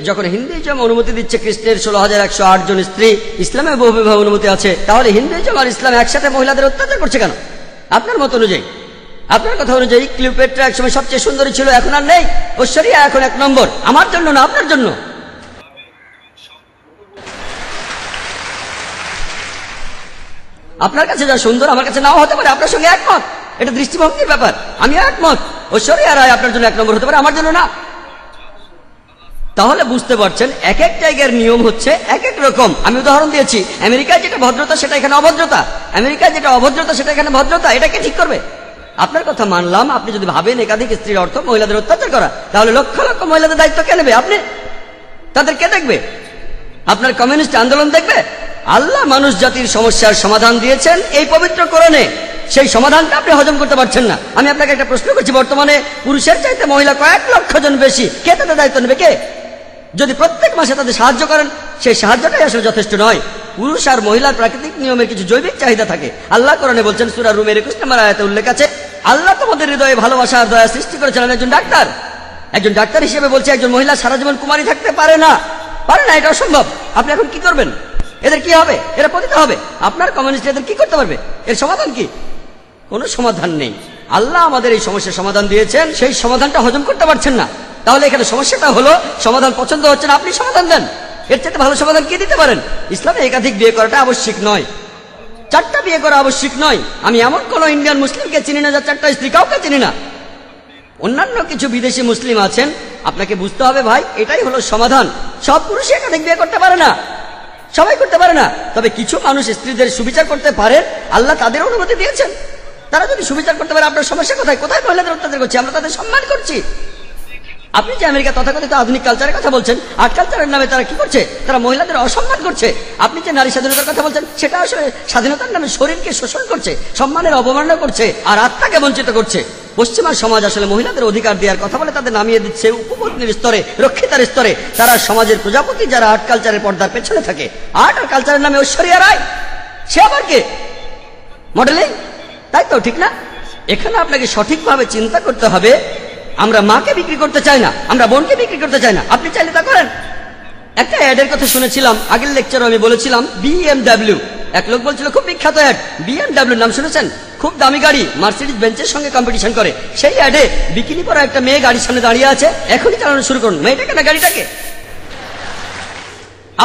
যখন হিন্দুইজম অনুমতি দিচ্ছে কৃষ্ণের 16,108 জন স্ত্রী, ইসলামে বহু বিবাহ অনুমতি আছে, তাহলে হিন্দুইজম আর ইসলাম একসাথে মহিলাদের অত্যাচার করছে কেন? আপনার মত অনুযায়ী, আপনার কথা অনুযায়ী ক্লিওপেট্রা একসময় সবচেয়ে সুন্দরী ছিল, এখন আর নেই। ঐশ্বরিয়া এখন 1 নম্বর। আমার জন্য না, আপনার জন্য। আপনার কাছে যা সুন্দর আমার কাছে নাও হতে পারে, আপনার সঙ্গে একমত। এটা দৃষ্টিভঙ্গির ব্যাপার। আমি একমত, ঐশ্বরিয়া রায় আপনার জন্য 1 নম্বর হতে পারে, আমার জন্য না। তাহলে বুঝতে পারছেন এক এক জায়গার নিয়ম হচ্ছে এক এক রকম। আমি উদাহরণ দিয়েছি, আমেরিকায় যেটা ভদ্রতা সেটা এখানে অভদ্রতা, আমেরিকায় যেটা অভদ্রতা সেটা এখানে ভদ্রতা। এটাকে ঠিক করবে? আপনার কথা মানলাম। আপনি যদি ভাবেন একাধিক স্ত্রীর অর্থ মহিলাদের অত্যাচার করা, তাহলে লক্ষ লক্ষ মহিলাদের দায়িত্ব কে নেবে? আপনি। তাদের কে দেখবে? আপনার কমিউনিস্ট আন্দোলন দেখবে? আল্লাহ মানুষ জাতির সমস্যার সমাধান দিয়েছেন এই পবিত্র কোরআনে। সেই সমাধানটা আপনি হজম করতে পারছেন না। আমি আপনাকে একটা প্রশ্ন করছি, বর্তমানে পুরুষের চাইতে মহিলা কয়েক লক্ষ জন বেশি। কে তাদের দায়িত্ব নেবে? কে? যদি প্রত্যেক মাসে তাদের সাহায্য করেন, সেই সাহায্যটাই আসলে যথেষ্ট নয়। পুরুষ আর মহিলার প্রাকৃতিক নিয়মের কিছু জৈবিক চাহিদা থাকে। আল্লাহ কোরআনে বলছেন, সূরা রুমের 21 নম্বর আয়াতে উল্লেখ আছে, আল্লাহ তোমাদের হৃদয়ে ভালোবাসা আর দয়া সৃষ্টি করেছিলেন একজন ডাক্তার। একজন ডাক্তার হিসেবে বলছে, একজন মহিলা সারা জীবন কুমারী থাকতে পারে না, পারে না, এটা অসম্ভব। আপনি এখন কি করবেন? এদের কি হবে? এরা পতিত হবে। আপনার কমিউনিস্ট এদের কি করতে পারবে? এর সমাধান কি? কোনো সমাধান নেই। আল্লাহ আমাদের এই সমস্যার সমাধান দিয়েছেন, সেই সমাধানটা হজম করতে পারছেন না। তাহলে এখানে সমস্যাটা হলো সমাধান পছন্দ হচ্ছে না, আপনি সমাধান দেন। এর চাইতে ভালো সমাধান কি দিতে পারেন? ইসলামে একাধিক বিয়ে করাটা আবশ্যিক নয়, 4টা বিয়ে করা আবশ্যিক নয়। আমি এমন কোন ইন্ডিয়ান মুসলিমকে চিনি না যার 4টা স্ত্রী, কাউকে চিনি না। অন্যান্য কিছু বিদেশি মুসলিম আছেন, আপনাকে বুঝতে হবে ভাই, এটাই হলো সমাধান। সব পুরুষ একাধিক বিয়ে করতে পারে না, সবাই করতে পারে না। তবে কিছু মানুষ স্ত্রীদের সুবিচার করতে পারে, আল্লাহ তাদের অনুমতি দিয়েছেন। তারা যদি সুবিচার করতে পারে, আপনার সমস্যা কোথায়? কোথায় মহিলাদের অত্যাচার করছি? আমরা তাদের সম্মান করছি। আপনি যে আমেরিকা তথাকথিত আধুনিক কালচারের কথা বলছেন, আর্ট কালচারের নামে তারা কি করছে? তারা মহিলাদের অসম্মান করছে। আপনি যে নারী স্বাধীনতার কথা বলছেন, সেটা আসলে স্বাধীনতার নামে শরীরকে শোষণ করছে, সম্মানের অবমাননা করছে আর আত্মাকে বঞ্চিত করছে। পশ্চিমা সমাজ আসলে মহিলাদের অধিকার দেওয়ার কথা বলে তাদের নামিয়ে দিচ্ছে উপপত্নীর স্তরে, রক্ষিতার স্তরে। তারা সমাজের প্রজাপতি, যারা আর্ট কালচারের পর্দার পেছনে থাকে। আর্ট আর কালচারের নামে ঐশ্বরিয়া রায়, সে আবার কে? মডেলিং, তাই তো? ঠিক না? এখানে আপনাকে সঠিকভাবে চিন্তা করতে হবে। আমরা মাকে বিক্রি করতে চাই না, আমরা বোনকে বিক্রি করতে চাই না। আপনি চাইলে তা করেন। একটা অ্যাডের কথা শুনেছিলাম, আগের লেকচারে আমি বলেছিলাম, BMW। এক লোক বলছিল, খুব বিখ্যাত অ্যাড, BMW নাম শুনেছেন? খুব দামি গাড়ি, মার্সিডিজ বেঞ্চের সঙ্গে কম্পিটিশন করে। সেই অ্যাডে বিকিনি পরা একটা মেয়ে গাড়ির সামনে দাঁড়িয়ে আছে। এখনই চালানো শুরু করুন, মেয়েটাকে না গাড়িটাকে।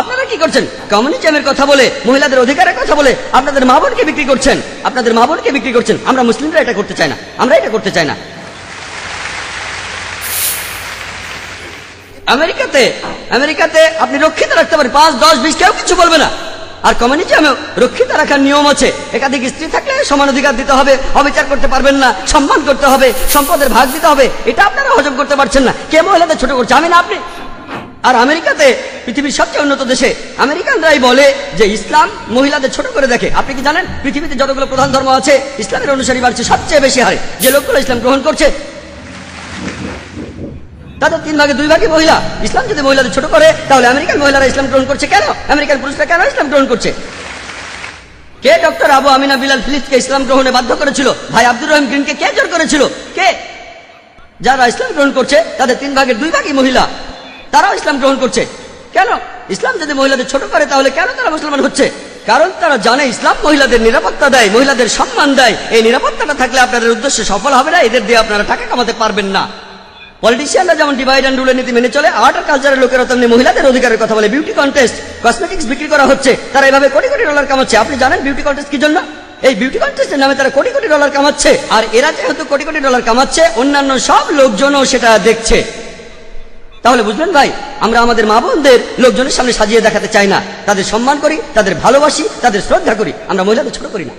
আপনারা কি করছেন? কমিউনিজমের কথা বলে, মহিলাদের অধিকারের কথা বলে আপনাদের মা বোনকে বিক্রি করছেন, আপনাদের মা বোনকে বিক্রি করছেন। আমরা মুসলিমরা এটা করতে চাই না, আমরা এটা করতে চাই না। আমেরিকাতে আপনি রক্ষিত রাখতে পারেন 5, 10, 20, কেউ কিছু বলবে না। আর কমিউনিজমে রক্ষিত রাখার নিয়ম আছে। একাধিক স্ত্রী থাকলে সমান অধিকার দিতে হবে, অবিচার করতে পারবেন না, সম্মান করতে হবে, সম্পদের ভাগ দিতে হবে। এটা আপনারা হজম করতে পারছেন না। কে মহিলাদের ছোট করছে? আমি না, আপনি। আর আমেরিকাতে, পৃথিবীর সবচেয়ে উন্নত দেশে, আমেরিকানরাই বলে যে ইসলাম মহিলাদের ছোট করে দেখে। আপনি কি জানেন পৃথিবীতে যতগুলো প্রধান ধর্ম আছে, ইসলামের অনুসারী বাড়ছে সবচেয়ে বেশি হারে। যে লোকগুলো ইসলাম গ্রহণ করছে তাদের 3 ভাগে 2 ভাগই মহিলা। ইসলাম যদি মহিলাদের ছোট করে, তাহলে আমেরিকান মহিলারা ইসলাম গ্রহণ করছে কেন? আমেরিকান পুরুষরা কেন ইসলাম গ্রহণ করছে? কে ডক্টর আবু আমিনা বিলাল ফিলিপকে ইসলাম গ্রহণে বাধ্য করেছিল? ভাই আব্দুর রহিম গ্রিনকে কে জোর করেছিল? কে? যারা ইসলাম গ্রহণ করছে তাদের 3 ভাগের 2 ভাগই মহিলা, তারাও ইসলাম গ্রহণ করছে। কেন? ইসলাম যদি মহিলাদের ছোট করে, তাহলে কেন তারা মুসলমান হচ্ছে? কারণ তারা জানে ইসলাম মহিলাদের নিরাপত্তা দেয়, মহিলাদের সম্মান দেয়। এই নিরাপত্তাটা থাকলে আপনাদের উদ্দেশ্য সফল হবে না, এদের দিয়ে আপনারা টাকা কামাতে পারবেন না। পলিটিশিয়ানরা যেমন ডিভাইড অ্যান্ড রুলের নীতি মেনে চলে, আর্ট আর কালচারের লোকেরা তেমনি মহিলাদের অধিকারের কথা বলে। বিউটি কন্টেস্ট, কসমেটিক্স বিক্রি করা হচ্ছে, তারা এভাবে কোটি কোটি ডলার কামাচ্ছে। আপনি জানেন বিউটি কন্টেস্ট কি জন্য? এই বিউটি কন্টেস্টের নামে তারা কোটি কোটি ডলার কামাচ্ছে। আর এরা যেহেতু কোটি কোটি ডলার কামাচ্ছে, অন্যান্য সব লোকজনও সেটা দেখছে। তাহলে বুঝলেন ভাই, আমরা আমাদের মা বোনদের লোকজনের সামনে সাজিয়ে দেখাতে চাই না। তাদের সম্মান করি, তাদের ভালোবাসি, তাদের শ্রদ্ধা করি। আমরা মহিলাদের ছোট করি না।